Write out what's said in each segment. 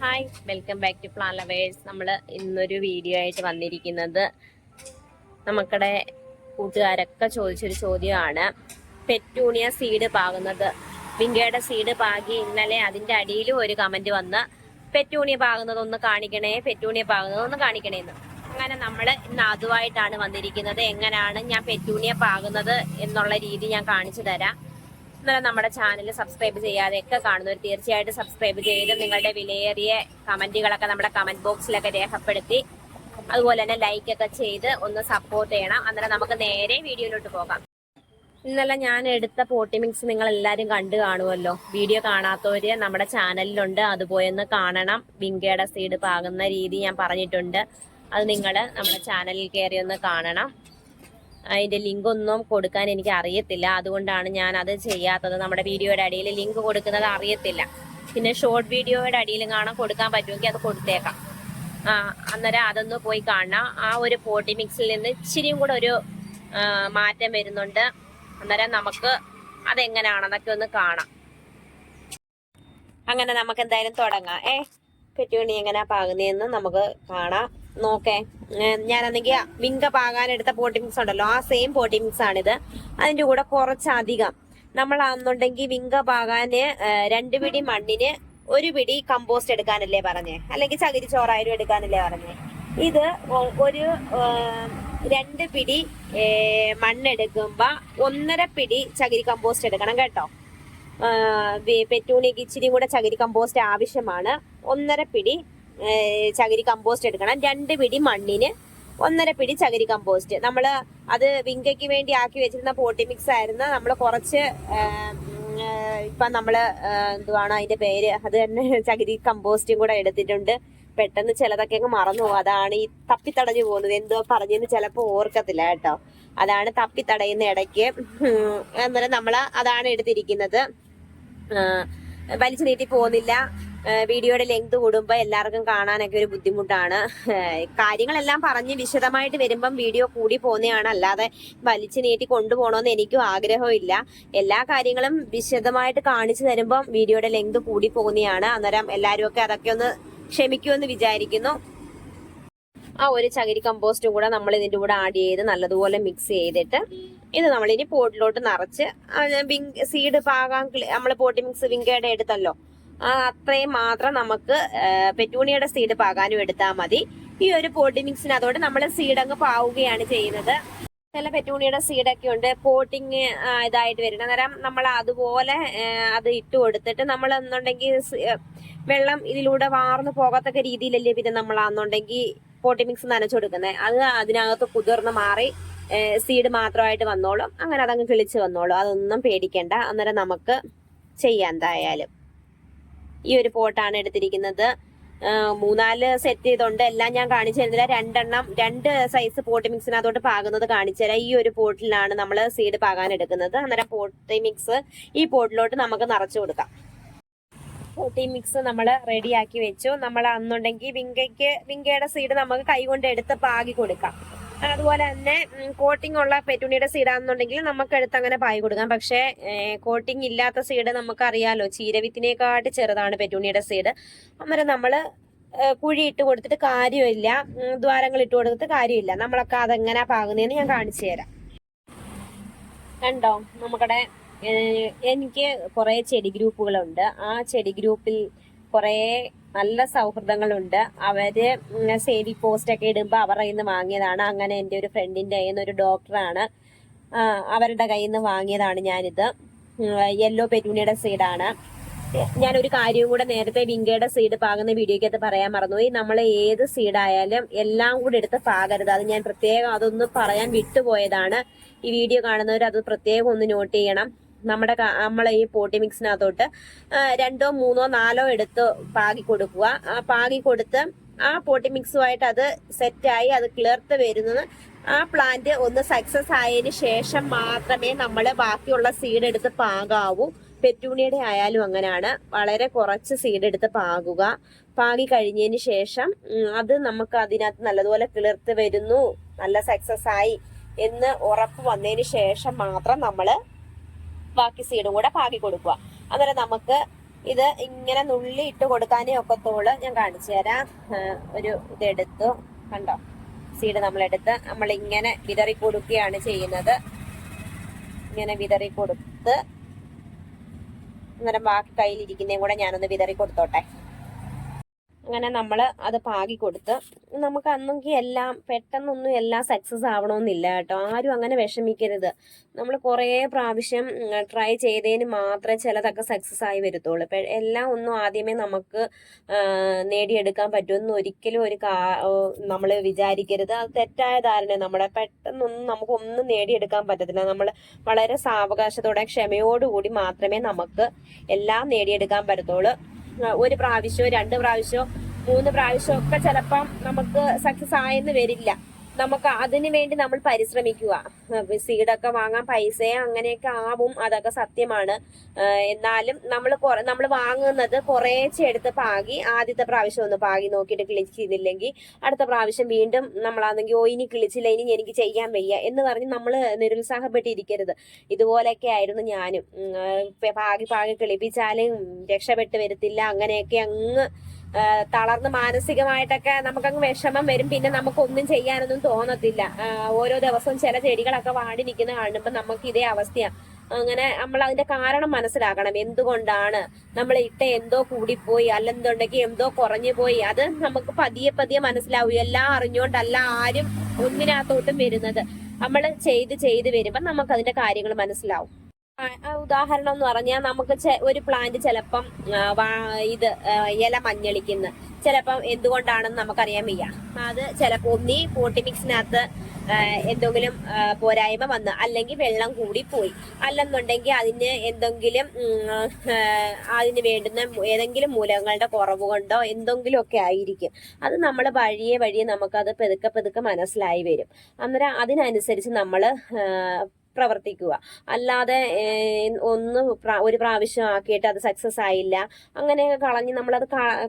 Hi, welcome back to plan lovers. നമ്മൾ ഇന്നൊരു video ആയിട്ട് വന്നിരിക്കുന്നത് നമുക്കടെ കൂട്ടുകാരൊക്കെ ചോദിച്ചൊരു ചോദ്യമാണ്. പെറ്റൂണിയ സീഡ് പാകുന്നത്, വിങ്കയുടെ സീഡ് പാകി ഇന്നലെ അതിന്റെ അടിയിലും ഒരു കമന്റ് വന്ന് പെറ്റൂണിയ പാകുന്നതൊന്ന് കാണിക്കണേ, പെറ്റൂണിയ പാകുന്നതൊന്ന് കാണിക്കണേന്ന്. അങ്ങനെ നമ്മൾ ഇന്ന് അതുമായിട്ടാണ് വന്നിരിക്കുന്നത്. എങ്ങനെയാണ് ഞാൻ പെറ്റൂണിയ പാകുന്നത് എന്നുള്ള രീതി ഞാൻ കാണിച്ചു തരാം. എന്നാലും നമ്മുടെ ചാനൽ സബ്സ്ക്രൈബ് ചെയ്യാതെയൊക്കെ കാണുന്നവർ തീർച്ചയായിട്ടും സബ്സ്ക്രൈബ് ചെയ്ത് നിങ്ങളുടെ വിലയേറിയ കമന്റുകളൊക്കെ നമ്മുടെ കമന്റ് ബോക്സിലൊക്കെ രേഖപ്പെടുത്തി അതുപോലെ തന്നെ ലൈക്കൊക്കെ ചെയ്ത് ഒന്ന് സപ്പോർട്ട് ചെയ്യണം. അന്നേരം നമുക്ക് നേരെ വീഡിയോയിലോട്ട് പോകാം. ഇന്നലെ ഞാൻ എടുത്ത പോട്ടി മിക്സ് നിങ്ങൾ എല്ലാവരും കണ്ടു കാണുമല്ലോ. വീഡിയോ കാണാത്തവര് നമ്മുടെ ചാനലിലുണ്ട്, അതുപോലെ ഒന്ന് കാണണം. വിങ്കയുടെ സീഡ് പാകുന്ന രീതി ഞാൻ പറഞ്ഞിട്ടുണ്ട്, അത് നിങ്ങൾ നമ്മുടെ ചാനലിൽ കയറി ഒന്ന് കാണണം. അതിന്റെ ലിങ്ക് ഒന്നും കൊടുക്കാൻ എനിക്ക് അറിയത്തില്ല, അതുകൊണ്ടാണ് ഞാൻ അത് ചെയ്യാത്തത്. നമ്മുടെ വീഡിയോയുടെ അടിയിൽ ലിങ്ക് കൊടുക്കുന്നത് അറിയത്തില്ല. പിന്നെ ഷോർട്ട് വീഡിയോയുടെ അടിയിൽ കാണാൻ കൊടുക്കാൻ പറ്റുമെങ്കിൽ അത് കൊടുത്തേക്കാം. അന്നേരം അതൊന്ന് പോയി കാണാം. ആ ഒരു പോട്ടി മിക്സിൽ നിന്ന് ഇച്ചിരിയും കൂടെ ഒരു മാറ്റം വരുന്നുണ്ട്. അന്നേരം നമുക്ക് അതെങ്ങനെയാണെന്നൊക്കെ ഒന്ന് കാണാം. അങ്ങനെ നമുക്ക് എന്തായാലും തുടങ്ങാം. പെറ്റൂണി എങ്ങനെയാ പാകുന്നതെന്ന് നമുക്ക് കാണാം. നോക്കേ, ഞാനാണെങ്കിൽ വിങ്ക പാകാൻ എടുത്ത പോട്ടി മിക്സ് ഉണ്ടല്ലോ, ആ സെയിം പോട്ടി മിക്സ് ആണിത്. അതിന്റെ കൂടെ കുറച്ചധികം നമ്മളാണെന്നുണ്ടെങ്കിൽ വിങ്ക പാകാന് 2 പിടി മണ്ണിന് 1 പിടി കമ്പോസ്റ്റ് എടുക്കാനല്ലേ പറഞ്ഞേ, അല്ലെങ്കിൽ ചകിരി ചോറായാലും എടുക്കാനല്ലേ പറഞ്ഞേ. ഇത് ഒരു 2 പിടി മണ്ണെടുക്കുമ്പോ 1.5 പിടി ചകിരി കമ്പോസ്റ്റ് എടുക്കണം കേട്ടോ. പെറ്റൂണിക്ക് ഇച്ചിരി കൂടെ ചകിരി കമ്പോസ്റ്റ് ആവശ്യമാണ്. 1.5 പിടി ചകിരി കമ്പോസ്റ്റ് എടുക്കണം. 2 പിടി മണ്ണിന് 1.5 പിടി ചകിരി കമ്പോസ്റ്റ്. നമ്മൾ അത് വിങ്കയ്ക്ക് വേണ്ടി ആക്കി വെച്ചിരുന്ന പോട്ടി മിക്സ് ആയിരുന്നു. നമ്മൾ കുറച്ച് ഇപ്പൊ നമ്മള് എന്തുവാണ് അതിന്റെ പേര്, അത് തന്നെ ചകിരി കമ്പോസ്റ്റും കൂടെ എടുത്തിട്ടുണ്ട്. പെട്ടെന്ന് ചിലതൊക്കെ അങ്ങ് മറന്നു പോകും. അതാണ് ഈ തപ്പിത്തടഞ്ഞു പോകുന്നത്. എന്തോ പറഞ്ഞെന്ന് ചിലപ്പോ ഓർക്കത്തില്ല കേട്ടോ. അതാണ് തപ്പിത്തടയുന്ന ഇടയ്ക്ക്. അന്നേരം നമ്മൾ അതാണ് എടുത്തിരിക്കുന്നത്. വലിച്ചു നീട്ടി പോകുന്നില്ല. വീഡിയോയുടെ ലെങ്ത് കൂടുമ്പോൾ എല്ലാവർക്കും കാണാനൊക്കെ ഒരു ബുദ്ധിമുട്ടാണ്. കാര്യങ്ങളെല്ലാം പറഞ്ഞ് വിശദമായിട്ട് വരുമ്പം വീഡിയോ കൂടി പോകുന്നതാണ്, അല്ലാതെ വലിച്ചു നീട്ടി കൊണ്ടുപോകണമെന്ന് എനിക്കും ആഗ്രഹമില്ല. എല്ലാ കാര്യങ്ങളും വിശദമായിട്ട് കാണിച്ചു തരുമ്പം വീഡിയോയുടെ ലെങ്ത് കൂടി പോകുന്നതാണ്. അന്നേരം എല്ലാവരും ഒക്കെ അതൊക്കെ ഒന്ന് ക്ഷമിക്കുമെന്ന് വിചാരിക്കുന്നു. ആ ഒരു ചകിരി കമ്പോസ്റ്റും കൂടെ നമ്മൾ ഇതിന്റെ കൂടെ ആഡ് ചെയ്ത് നല്ലതുപോലെ മിക്സ് ചെയ്തിട്ട് ഇത് നമ്മളിനി പോട്ടിലോട്ട് നിറച്ച് സീഡ് പാകാൻ നമ്മൾ പോട്ടി മിക്സ് വിങ്കയുടെ എടുത്തല്ലോ, അത്രയും മാത്രം നമുക്ക് പെറ്റൂണിയുടെ സീഡ് പാകാനും എടുത്താൽ മതി. ഈ ഒരു പോട്ടി മിക്സിന് അതോടെ നമ്മൾ സീഡ് അങ്ങ് പാവുകയാണ് ചെയ്യുന്നത്. ചില പെറ്റൂണിയുടെ സീഡൊക്കെ ഉണ്ട് പോട്ടിങ് ഇതായിട്ട് വരുന്നത്. അന്നേരം നമ്മൾ അതുപോലെ അത് ഇട്ട് കൊടുത്തിട്ട് നമ്മൾ എന്നുണ്ടെങ്കിൽ വെള്ളം ഇതിലൂടെ വാർന്നു പോകത്തക്ക രീതിയിലല്ലേ പിന്നെ നമ്മളാണെന്നുണ്ടെങ്കിൽ പോട്ടി മിക്സ് നനച്ചു കൊടുക്കുന്നത്. അത് അതിനകത്ത് കുതിർന്ന് മാറി സീഡ് മാത്രമായിട്ട് വന്നോളും. അങ്ങനെ അതങ്ങ് കിളിച്ച് വന്നോളും, അതൊന്നും പേടിക്കണ്ട. അന്നേരം നമുക്ക് ചെയ്യാം. എന്തായാലും ഈ ഒരു പോട്ടാണ് എടുത്തിരിക്കുന്നത്. 3-4 സെറ്റ് ചെയ്തുകൊണ്ട് എല്ലാം ഞാൻ കാണിച്ചു തരുന്നില്ല. 2 സൈസ് പോട്ടി മിക്സിനകത്തോട്ട് പാകുന്നത് കാണിച്ചു തരാം. ഈ ഒരു പോട്ടിലാണ് നമ്മൾ സീഡ് പാകാൻ എടുക്കുന്നത്. അന്നേരം പോട്ടി മിക്സ് ഈ പോട്ടിലോട്ട് നമുക്ക് നിറച്ചു കൊടുക്കാം. പോട്ടി മിക്സ് നമ്മൾ റെഡിയാക്കി വെച്ചു. നമ്മൾ അന്നുണ്ടെങ്കിൽ വിങ്കയുടെ സീഡ് നമുക്ക് കൈകൊണ്ട് എടുത്ത് പാകി കൊടുക്കാം. അതുപോലെ തന്നെ കോട്ടിംഗ് ഉള്ള പെറ്റൂണിയുടെ സീഡാണെന്നുണ്ടെങ്കിൽ നമുക്ക് എടുത്ത് അങ്ങനെ പായി കൊടുക്കാം. പക്ഷേ കോട്ടിംഗ് ഇല്ലാത്ത സീഡ് നമുക്കറിയാലോ, ചീരവിത്തിനേക്കാട്ട് ചെറുതാണ് പെറ്റൂണിയുടെ സീഡ്. അന്നേരം നമ്മൾ കുഴി ഇട്ട് കൊടുത്തിട്ട് കാര്യമില്ല, ദ്വാരങ്ങൾ ഇട്ട് കൊടുത്തിട്ട് കാര്യമില്ല. നമ്മളൊക്കെ അതെങ്ങനെ പാകുന്നതെന്ന് ഞാൻ കാണിച്ചു തരാം. കണ്ടോ, നമുക്കടെ എനിക്ക് കുറെ ചെടി ഗ്രൂപ്പുകളുണ്ട്. ആ ചെടി ഗ്രൂപ്പിൽ കുറെ നല്ല സൗഹൃദങ്ങളുണ്ട്. അവര് സേവി പോസ്റ്റ് ഒക്കെ ഇടുമ്പോൾ അവരുടെ കയ്യിൽ നിന്ന് വാങ്ങിയതാണ്. അങ്ങനെ എൻ്റെ ഒരു ഫ്രണ്ടിന്റെ കയ്യിൽ നിന്ന്, ഒരു ഡോക്ടറാണ്, അവരുടെ കയ്യിൽ നിന്ന് വാങ്ങിയതാണ് ഞാനിത്. യെല്ലോ പെറ്റൂണിയുടെ സീഡാണ്. ഞാനൊരു കാര്യവും കൂടെ നേരത്തെ വിങ്കയുടെ സീഡ് പാകുന്ന വീഡിയോക്കകത്ത് പറയാൻ മറന്നുപോയി. നമ്മൾ ഏത് സീഡായാലും എല്ലാം കൂടെ എടുത്ത് പാകരുത്. അത് ഞാൻ പ്രത്യേകം അതൊന്ന് പറയാൻ വിട്ടുപോയതാണ്. ഈ വീഡിയോ കാണുന്നവർ അത് പ്രത്യേകം ഒന്ന് നോട്ട് ചെയ്യണം. നമ്മളെ ഈ പോട്ടി മിക്സിനകത്തോട്ട് 2, 3, 4 എടുത്ത് പാകി കൊടുക്കുക. പാകി കൊടുത്ത് ആ പോട്ടി മിക്സുമായിട്ട് അത് സെറ്റായി അത് കിളിർത്ത് വരുന്നത് ആ പ്ലാന്റ് ഒന്ന് സക്സസ് ആയതിനു ശേഷം മാത്രമേ നമ്മൾ ബാക്കിയുള്ള സീഡ് എടുത്ത് പാകാവൂ. പെറ്റൂണിയുടെ ആയാലും അങ്ങനെയാണ്. വളരെ കുറച്ച് സീഡ് എടുത്ത് പാകുക. പാകി കഴിഞ്ഞതിന് ശേഷം അത് നമുക്ക് അതിനകത്ത് നല്ലതുപോലെ കിളിർത്ത് വരുന്നു, നല്ല സക്സസ് ആയി എന്ന് ഉറപ്പ് വന്നതിന് ശേഷം മാത്രം നമ്മൾ ബാക്കി സീഡും കൂടെ പാകി കൊടുക്കുക. അന്നേരം നമുക്ക് ഇത് ഇങ്ങനെ നുള്ളി ഇട്ട് കൊടുക്കാനേ ഒക്കത്തോള്. ഞാൻ കാണിച്ചു തരാം. ഒരു ഇതെടുത്തു, കണ്ടോ, സീഡ് നമ്മളെടുത്ത് നമ്മളിങ്ങനെ വിതറി കൊടുക്കുകയാണ് ചെയ്യുന്നത്. ഇങ്ങനെ വിതറി കൊടുത്ത് അന്നേരം ബാക്കി കയ്യിലിരിക്കുന്നതും കൂടെ ഞാനൊന്ന് വിതറി കൊടുത്തോട്ടെ. അങ്ങനെ നമ്മൾ അത് പാകി കൊടുത്ത് നമുക്ക് അന്നെങ്കിൽ എല്ലാം പെട്ടെന്നൊന്നും എല്ലാം സക്സസ് ആവണമെന്നില്ല കേട്ടോ. ആരും അങ്ങനെ വിഷമിക്കരുത്. നമ്മൾ കുറേ പ്രാവശ്യം ട്രൈ ചെയ്തതിന് മാത്രമേ ചിലതൊക്കെ സക്സസ് ആയി വരത്തുള്ളൂ. എല്ലാം ഒന്നും ആദ്യമേ നമുക്ക് നേടിയെടുക്കാൻ പറ്റുമെന്ന് ഒരിക്കലും നമ്മൾ വിചാരിക്കരുത്. അത് തെറ്റായ ധാരണ. നമ്മുടെ പെട്ടെന്നൊന്നും നമുക്കൊന്നും നേടിയെടുക്കാൻ പറ്റത്തില്ല. നമ്മൾ വളരെ സാവകാശത്തോടെ ക്ഷമയോടുകൂടി മാത്രമേ നമുക്ക് എല്ലാം നേടിയെടുക്കാൻ പറ്റത്തുള്ളൂ. ഒരു പ്രാവശ്യമോ 2 പ്രാവശ്യമോ 3 പ്രാവശ്യമോ ഒക്കെ ചിലപ്പം നമുക്ക് സക്സസ് ആയെന്ന് വരില്ല. നമുക്ക് അതിനു വേണ്ടി നമ്മൾ പരിശ്രമിക്കുക. സീഡൊക്കെ വാങ്ങാൻ പൈസയെ അങ്ങനെയൊക്കെ ആവും, അതൊക്കെ സത്യമാണ്. എന്നാലും നമ്മൾ വാങ്ങുന്നത് കുറേശ്ശെ എടുത്ത് പാകി ആദ്യത്തെ പ്രാവശ്യം ഒന്ന് പാകി നോക്കിയിട്ട് കിളിച്ചിരുന്നില്ലെങ്കിൽ അടുത്ത പ്രാവശ്യം വീണ്ടും നമ്മളാണെങ്കിൽ ഇനി കിളിച്ചില്ല, ഇനി എനിക്ക് ചെയ്യാൻ വയ്യ എന്ന് പറഞ്ഞ് നമ്മൾ നിരുത്സാഹപ്പെട്ടിരിക്കരുത്. ഇതുപോലെയൊക്കെ ആയിരുന്നു ഞാനും. പാകി കിളിപ്പിച്ചാലും രക്ഷപ്പെട്ട് വരത്തില്ല. അങ്ങനെയൊക്കെ അങ്ങ് തളർന്ന് മാനസികമായിട്ടൊക്കെ നമുക്കങ്ങ് വിഷമം വരും. പിന്നെ നമുക്കൊന്നും ചെയ്യാനൊന്നും തോന്നത്തില്ല. ഓരോ ദിവസവും ചില ചെടികളൊക്കെ വാടി നിൽക്കുന്ന കാണുമ്പോൾ നമുക്ക് ഇതേ അവസ്ഥയാണ്. അങ്ങനെ നമ്മൾ അതിന്റെ കാരണം മനസ്സിലാക്കണം. എന്തുകൊണ്ടാണ് നമ്മൾ എന്തോ കൂടിപ്പോയി, അല്ലെന്നുണ്ടെങ്കിൽ എന്തോ കുറഞ്ഞു പോയി. അത് നമുക്ക് പതിയെ പതിയെ മനസ്സിലാവും. എല്ലാം അറിഞ്ഞുകൊണ്ടല്ല ആരും ഒന്നിനകത്തോട്ടും വരുന്നത്. നമ്മൾ ചെയ്ത് വരുമ്പോൾ നമുക്ക് അതിന്റെ കാര്യങ്ങൾ മനസ്സിലാവും. ഉദാഹരണം എന്ന് പറഞ്ഞാൽ നമുക്ക് ഒരു പ്ലാന്റ് ചിലപ്പം ഇല മഞ്ഞളിക്കുന്നു. ചിലപ്പം എന്തുകൊണ്ടാണെന്ന് നമുക്കറിയാൻ വയ്യ. അത് ചിലപ്പോൾ ഒന്നീ പോട്ടിമിക്സിനകത്ത് എന്തെങ്കിലും പോരായ്മ വന്ന്, അല്ലെങ്കിൽ വെള്ളം കൂടി പോയി, അല്ലെന്നുണ്ടെങ്കിൽ അതിന് എന്തെങ്കിലും അതിന് വേണ്ടുന്ന ഏതെങ്കിലും മൂലകങ്ങളുടെ കുറവ് കൊണ്ടോ എന്തെങ്കിലുമൊക്കെ ആയിരിക്കും. അത് നമ്മൾ വഴിയെ നമുക്കത് പെതുക്കെ മനസ്സിലായി വരും. അന്നേരം അതിനനുസരിച്ച് നമ്മൾ പ്രവർത്തിക്കുക. അല്ലാതെ ഒരു പ്രാവശ്യം ആക്കിയിട്ട് അത് സക്സസ് ആയില്ല അങ്ങനെ കളഞ്ഞ് നമ്മളത്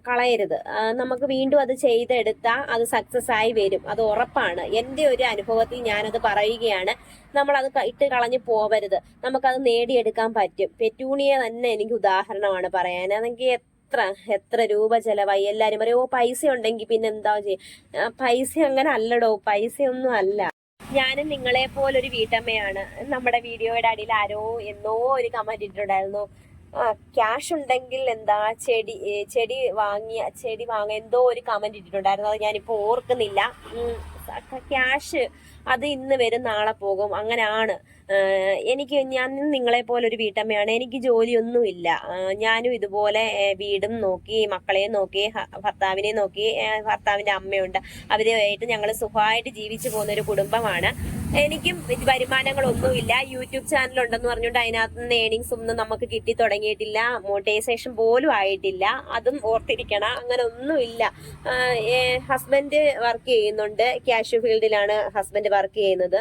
കളയരുത്. നമുക്ക് വീണ്ടും അത് ചെയ്തെടുത്താൽ അത് സക്സസ് ആയി വരും, അത് ഉറപ്പാണ്. എൻ്റെ ഒരു അനുഭവത്തിൽ ഞാനത് പറയുകയാണ്. നമ്മളത് ഇട്ട് കളഞ്ഞ് പോവരുത്. നമുക്കത് നേടിയെടുക്കാൻ പറ്റും. പെറ്റൂണിയ തന്നെ എനിക്ക് ഉദാഹരണമാണ് പറയാൻ. അതെങ്കിൽ എത്ര രൂപ ചെലവായി. എല്ലാരും പറയും പൈസ ഉണ്ടെങ്കിൽ പിന്നെ എന്താ ചെയ്യും. പൈസ അങ്ങനെ അല്ലടോ, പൈസയൊന്നും അല്ല. ഞാനും നിങ്ങളെ പോലൊരു വീട്ടമ്മയാണ്. നമ്മുടെ വീഡിയോയുടെ അടിയിൽ ആരോ ഒരു കമന്റ് ഇട്ടിട്ടുണ്ടായിരുന്നു. ക്യാഷ് ഉണ്ടെങ്കിൽ എന്താ ചെടി വാങ്ങ എന്തോ ഒരു കമന്റ് ഇട്ടിട്ടുണ്ടായിരുന്നു. അത് ഞാനിപ്പോ ഓർക്കുന്നില്ല. ക്യാഷ് അത് ഇന്ന് വരും നാളെ പോകും, അങ്ങനെയാണ്. ഞാൻ നിങ്ങളെ പോലെ ഒരു വീട്ടമ്മയാണ്. എനിക്ക് ജോലിയൊന്നുമില്ല. ഞാനും ഇതുപോലെ വീടും നോക്കി, മക്കളെയും നോക്കി, ഭർത്താവിനെ നോക്കി, ഭർത്താവിന്റെ അമ്മയുണ്ട്, അവരുമായിട്ട് ഞങ്ങൾ സുഖമായിട്ട് ജീവിച്ചു പോകുന്ന ഒരു കുടുംബമാണ്. എനിക്കും വരുമാനങ്ങളൊന്നുമില്ല. യൂട്യൂബ് ചാനൽ ഉണ്ടെന്ന് പറഞ്ഞുകൊണ്ട് അതിനകത്ത് നിന്ന് ഏണിങ്സ് ഒന്നും നമുക്ക് കിട്ടി തുടങ്ങിയിട്ടില്ല. മോണിറ്റൈസേഷൻ പോലും ആയിട്ടില്ല. അതും ഓർത്തിരിക്കണം. അങ്ങനെ ഒന്നുമില്ല. ഹസ്ബൻഡ് വർക്ക് ചെയ്യുന്നുണ്ട്. കാഷ്യൂ ഫീൽഡിലാണ് ഹസ്ബൻഡ് വർക്ക് ചെയ്യുന്നത്.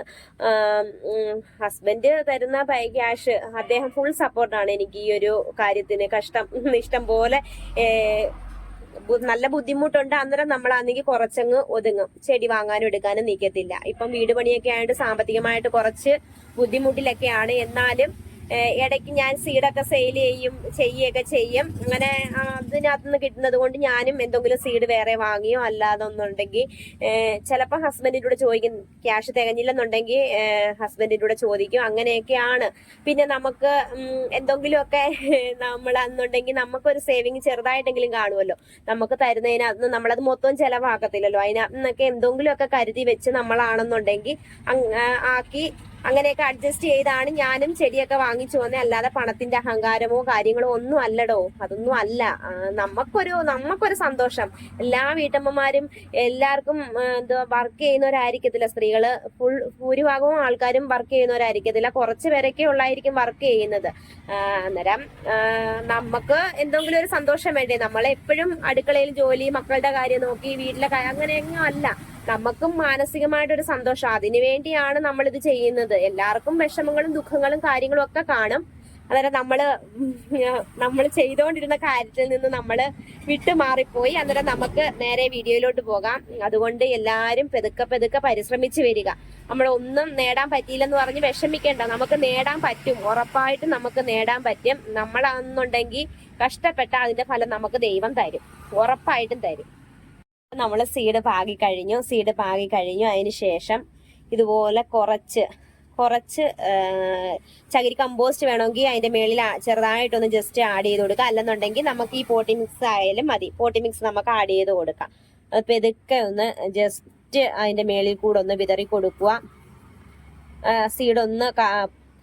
ഹസ്ബൻഡ് തരുന്ന ക്യാഷ്, അദ്ദേഹം ഫുൾ സപ്പോർട്ടാണ് എനിക്ക് ഈ ഒരു കാര്യത്തിന്. ഇഷ്ടം പോലെ നല്ല ബുദ്ധിമുട്ടുണ്ട്. അന്നേരം നമ്മളാണെങ്കിൽ കുറച്ചങ്ങ് ഒതുങ്ങും. ചെടി വാങ്ങാനും എടുക്കാനും നിൽക്കത്തില്ല. ഇപ്പം വീട് പണിയൊക്കെ ആയിട്ട് സാമ്പത്തികമായിട്ട് കുറച്ച് ബുദ്ധിമുട്ടിലൊക്കെയാണ്. എന്നാലും ഇടയ്ക്ക് ഞാൻ സീഡൊക്കെ സെയിൽ ചെയ്യുകയൊക്കെ ചെയ്യും. അങ്ങനെ അതിനകത്ത് നിന്ന് കിട്ടുന്നത് കൊണ്ട് ഞാനും എന്തെങ്കിലും സീഡ് വേറെ വാങ്ങിയോ അല്ലാതെ ഒന്നുണ്ടെങ്കിൽ ചിലപ്പോൾ ഹസ്ബൻഡിൻ്റെ കൂടെ ചോദിക്കും. ക്യാഷ് തികഞ്ഞില്ലെന്നുണ്ടെങ്കിൽ ഹസ്ബൻഡിൻ്റെ കൂടെ ചോദിക്കും. അങ്ങനെയൊക്കെയാണ്. പിന്നെ നമുക്ക് എന്തെങ്കിലുമൊക്കെ നമ്മളെന്നുണ്ടെങ്കിൽ നമുക്കൊരു സേവിങ് ചെറുതായിട്ടെങ്കിലും കാണുമല്ലോ. നമുക്ക് തരുന്നതിനകത്ത് നമ്മളത് മൊത്തം ചെലവാക്കത്തില്ലല്ലോ. അതിനകത്ത് നിന്നൊക്കെ എന്തെങ്കിലുമൊക്കെ കരുതി വെച്ച് നമ്മളാണെന്നുണ്ടെങ്കിൽ ആക്കി അങ്ങനെയൊക്കെ അഡ്ജസ്റ്റ് ചെയ്താണ് ഞാനും ചെടിയൊക്കെ വാങ്ങിച്ചു വന്നേ. അല്ലാതെ പണത്തിന്റെ അഹങ്കാരമോ കാര്യങ്ങളോ ഒന്നും അല്ലടോ, അതൊന്നും അല്ല. നമുക്കൊരു സന്തോഷം. എല്ലാ വീട്ടമ്മമാരും എല്ലാവർക്കും വർക്ക് ചെയ്യുന്നവരായിരിക്കത്തില്ല. സ്ത്രീകള് ഭൂരിഭാഗവും ആൾക്കാരും വർക്ക് ചെയ്യുന്നവരായിരിക്കത്തില്ല. കുറച്ച് പേരൊക്കെ ഉള്ളായിരിക്കും വർക്ക് ചെയ്യുന്നത്. അന്നേരം നമുക്ക് എന്തെങ്കിലും ഒരു സന്തോഷം വേണ്ടേ? നമ്മളെപ്പോഴും അടുക്കളയിൽ ജോലി, മക്കളുടെ കാര്യം നോക്കി, വീട്ടിലെ കാര്യം അങ്ങനെയൊന്നും അല്ല. നമുക്കും മാനസികമായിട്ടൊരു സന്തോഷം. അതിനു വേണ്ടിയാണ് നമ്മളിത് ചെയ്യുന്നത്. എല്ലാവർക്കും വിഷമങ്ങളും ദുഃഖങ്ങളും കാര്യങ്ങളും ഒക്കെ കാണും. അന്നേരം നമ്മൾ ചെയ്തുകൊണ്ടിരുന്ന കാര്യത്തിൽ നിന്ന് നമ്മൾ വിട്ടുമാറിപ്പോയി. അന്നേരം നമുക്ക് നേരെ വീഡിയോയിലോട്ട് പോകാം. അതുകൊണ്ട് എല്ലാവരും പെതുക്കെ പരിശ്രമിച്ച് വരിക. നമ്മളൊന്നും നേടാൻ പറ്റിയില്ലെന്ന് പറഞ്ഞ് വിഷമിക്കേണ്ട. നമുക്ക് നേടാൻ പറ്റും, ഉറപ്പായിട്ടും നമുക്ക് നേടാൻ പറ്റും. നമ്മളാണെന്നുണ്ടെങ്കിൽ കഷ്ടപ്പെട്ട അതിന്റെ ഫലം നമുക്ക് ദൈവം തരും, ഉറപ്പായിട്ടും തരും. നമ്മൾ സീഡ് പാകി കഴിഞ്ഞു. അതിന് ശേഷം ഇതുപോലെ കുറച്ച് ചകിരി കമ്പോസ്റ്റ് വേണമെങ്കിൽ അതിന്റെ മേളിൽ ചെറുതായിട്ടൊന്ന് ജസ്റ്റ് ആഡ് ചെയ്ത് കൊടുക്കുക. അല്ലെന്നുണ്ടെങ്കിൽ നമുക്ക് ഈ പോട്ടി മിക്സ് ആയാലും മതി. പോട്ടി മിക്സ് നമുക്ക് ആഡ് ചെയ്ത് കൊടുക്കാം. അപ്പൊ ഇതൊക്കെ ഒന്ന് ജസ്റ്റ് അതിന്റെ മേളിൽ കൂടെ ഒന്ന് വിതറി കൊടുക്കുക. സീഡ് ഒന്ന്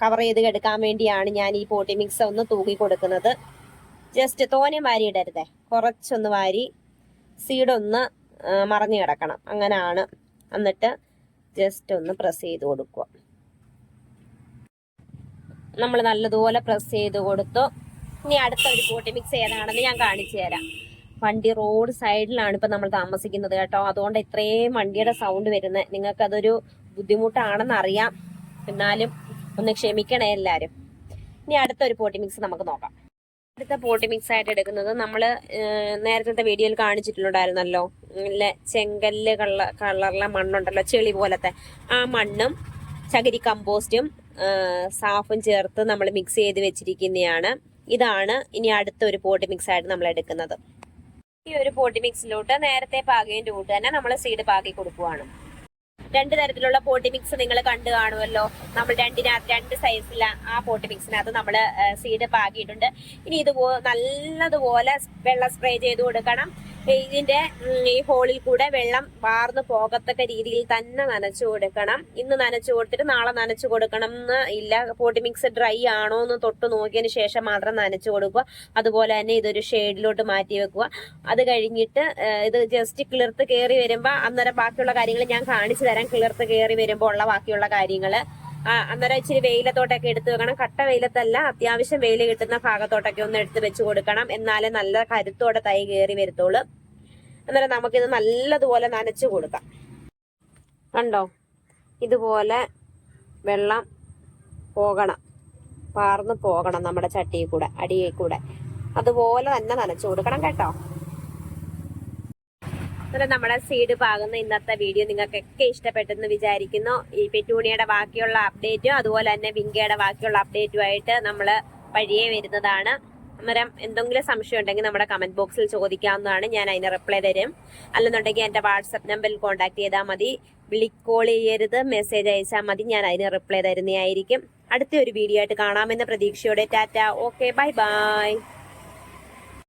കവർ ചെയ്ത് എടുക്കാൻ വേണ്ടിയാണ് ഞാൻ ഈ പോട്ടി മിക്സ് ഒന്ന് തൂക്കി കൊടുക്കുന്നത്. ജസ്റ്റ് തോനെ വാരി ഇടരുതേ, കുറച്ചൊന്ന് വാരി സീഡ് ഒന്ന് മറഞ്ഞു കിടക്കണം, അങ്ങനെയാണ്. എന്നിട്ട് ജസ്റ്റ് ഒന്ന് പ്രസ് ചെയ്ത് കൊടുക്കുക. നമ്മൾ നല്ലതുപോലെ പ്രസ് ചെയ്ത് കൊടുത്തു. ഇനി അടുത്ത ഒരു പോട്ടി മിക്സ് ഏതാണെന്ന് ഞാൻ കാണിച്ചു തരാം. വണ്ടി റോഡ് സൈഡിലാണ് ഇപ്പൊ നമ്മൾ താമസിക്കുന്നത് കേട്ടോ, അതുകൊണ്ട് ഇത്രയും വണ്ടിയുടെ സൗണ്ട് വരുന്നത്. നിങ്ങൾക്ക് അതൊരു ബുദ്ധിമുട്ടാണെന്ന് അറിയാം, എന്നാലും ഒന്ന് ക്ഷമിക്കണേ എല്ലാരും. ഇനി അടുത്തൊരു പോട്ടി മിക്സ് നമുക്ക് നോക്കാം. അടുത്ത പോട്ടി മിക്സ് ആയിട്ട് എടുക്കുന്നത് നമ്മൾ നേരത്തെ വീഡിയോയിൽ കാണിച്ചിട്ടുണ്ടായിരുന്നല്ലോ, ചെങ്കല്ല് കളറിലെ മണ്ണുണ്ടല്ലോ, ചെളി പോലത്തെ ആ മണ്ണും ചകിരി കമ്പോസ്റ്റും സാഫും ചേർത്ത് നമ്മൾ മിക്സ് ചെയ്ത് വെച്ചിരിക്കുന്നതാണ്. ഇതാണ് ഇനി അടുത്ത ഒരു പോട്ടി മിക്സ് ആയിട്ട് നമ്മൾ എടുക്കുന്നത്. ഈ ഒരു പോട്ടി മിക്സിലോട്ട് നേരത്തെ പാകിയതിന്റെ കൂട്ട് തന്നെ നമ്മൾ സീഡ് പാകി കൊടുക്കുവാണ്. രണ്ട് തരത്തിലുള്ള പോട്ടി മിക്സ് നിങ്ങൾ കണ്ടു കാണുമല്ലോ. നമ്മൾ രണ്ട് സൈസില ആ പോട്ടി മിക്സിനകത്ത് നമ്മൾ സീഡ് പാകിയിട്ടുണ്ട്. ഇനി നല്ലതുപോലെ വെള്ളം സ്പ്രേ ചെയ്ത് കൊടുക്കണം. ഇതിന്റെ ഈ ഹോളിൽ കൂടെ വെള്ളം വാർന്നു പോകത്തക്ക രീതിയിൽ തന്നെ നനച്ചു കൊടുക്കണം. ഇന്ന് നനച്ചു കൊടുത്തിട്ട് നാളെ നനച്ചു കൊടുക്കണം എന്ന് ഇല്ല. പോട്ടി മിക്സ് ഡ്രൈ ആണോ എന്ന് തൊട്ട് നോക്കിയതിന് ശേഷം മാത്രം നനച്ചു കൊടുക്കുക. അതുപോലെ തന്നെ ഇതൊരു ഷെയ്ഡിലോട്ട് മാറ്റി വെക്കുക. അത് കഴിഞ്ഞിട്ട് ഇത് ജസ്റ്റ് കിളിർത്ത് കയറി വരുമ്പോൾ അന്നേരം ബാക്കിയുള്ള കാര്യങ്ങൾ ഞാൻ കാണിച്ചു തരാം. കിളിർത്ത് കയറി വരുമ്പോൾ ഉള്ള ബാക്കിയുള്ള കാര്യങ്ങള് അന്നേരം ഇച്ചിരി വെയിലത്തോട്ടൊക്കെ എടുത്തു വെക്കണം. കട്ട വെയിലത്തല്ല, അത്യാവശ്യം വെയിൽ കിട്ടുന്ന ഭാഗത്തോട്ടൊക്കെ ഒന്ന് എടുത്ത് വെച്ച് കൊടുക്കണം. എന്നാലേ നല്ല കരുത്തോടെ തൈ കയറി വരത്തുള്ളൂ. അന്നേരം നമുക്കിത് നല്ലതുപോലെ നനച്ചു കൊടുക്കാം. കണ്ടോ, ഇതുപോലെ വെള്ളം പാർന്ന് പോകണം നമ്മുടെ ചട്ടിയിൽ കൂടെ, അടിയിൽ കൂടെ. അതുപോലെ തന്നെ നനച്ചു കൊടുക്കണം കേട്ടോ. അന്നേരം നമ്മുടെ സീഡ് പാകുന്ന ഇന്നത്തെ വീഡിയോ നിങ്ങൾക്കൊക്കെ ഇഷ്ടപ്പെട്ടെന്ന് വിചാരിക്കുന്നു. ഈ പെറ്റൂണിയുടെ ബാക്കിയുള്ള അപ്ഡേറ്റും അതുപോലെ തന്നെ വിങ്കയുടെ ബാക്കിയുള്ള അപ്ഡേറ്റുമായിട്ട് നമ്മൾ വഴിയെ വരുന്നതാണ്. അന്നേരം എന്തെങ്കിലും സംശയം ഉണ്ടെങ്കിൽ നമ്മുടെ കമന്റ് ബോക്സിൽ ചോദിക്കാവുന്നതാണ്, ഞാൻ അതിന് റിപ്ലൈ തരും. അല്ലെന്നുണ്ടെങ്കിൽ എൻ്റെ വാട്സപ്പ് നമ്പറിൽ കോൺടാക്ട് ചെയ്താൽ മതി. കോൾ ചെയ്യരുത്, മെസ്സേജ് അയച്ചാൽ മതി, ഞാൻ അതിന് റിപ്ലൈ തരുന്നതായിരിക്കും. അടുത്ത ഒരു വീഡിയോ ആയിട്ട് കാണാമെന്ന പ്രതീക്ഷയോടെ ടാറ്റ. Okay, bye bye.